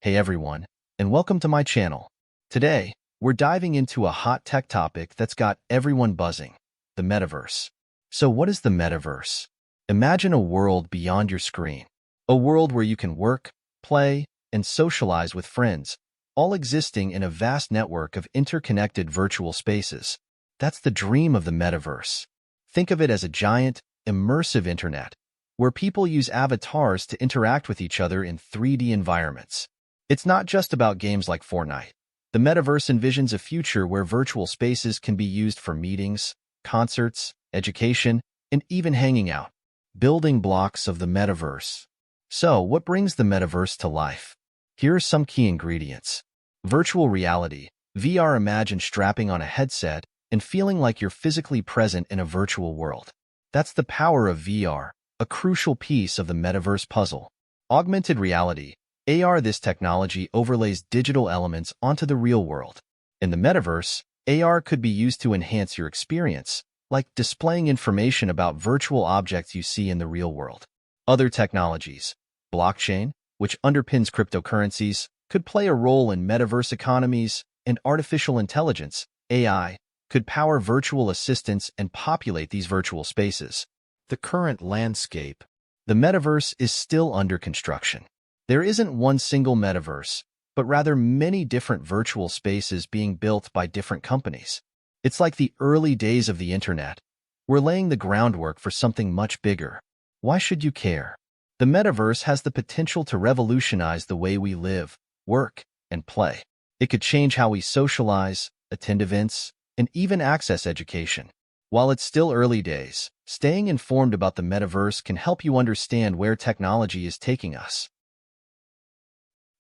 Hey everyone, and welcome to my channel. Today, we're diving into a hot tech topic that's got everyone buzzing, the metaverse. So what is the metaverse? Imagine a world beyond your screen. A world where you can work, play, and socialize with friends, all existing in a vast network of interconnected virtual spaces. That's the dream of the metaverse. Think of it as a giant, immersive internet, where people use avatars to interact with each other in 3D environments. It's not just about games like Fortnite. The metaverse envisions a future where virtual spaces can be used for meetings, concerts, education, and even hanging out. Building blocks of the metaverse. So, what brings the metaverse to life? Here are some key ingredients. Virtual reality, VR. Imagine strapping on a headset and feeling like you're physically present in a virtual world. That's the power of VR, a crucial piece of the metaverse puzzle. Augmented reality, AR. This technology overlays digital elements onto the real world. In the metaverse, AR could be used to enhance your experience, like displaying information about virtual objects you see in the real world. Other technologies, blockchain, which underpins cryptocurrencies, could play a role in metaverse economies, and artificial intelligence, AI, could power virtual assistants and populate these virtual spaces. The current landscape. The metaverse is still under construction. There isn't one single metaverse, but rather many different virtual spaces being built by different companies. It's like the early days of the internet. We're laying the groundwork for something much bigger. Why should you care? The metaverse has the potential to revolutionize the way we live, work, and play. It could change how we socialize, attend events, and even access education. While it's still early days, staying informed about the metaverse can help you understand where technology is taking us.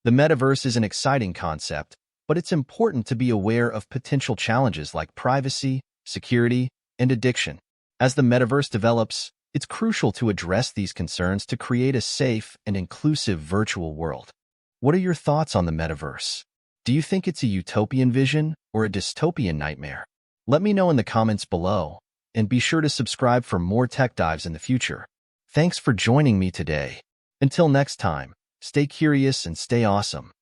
The metaverse is an exciting concept, but it's important to be aware of potential challenges like privacy, security, and addiction. As the metaverse develops, it's crucial to address these concerns to create a safe and inclusive virtual world. What are your thoughts on the metaverse? Do you think it's a utopian vision or a dystopian nightmare? Let me know in the comments below, and be sure to subscribe for more tech dives in the future. Thanks for joining me today. Until next time, stay curious and stay awesome.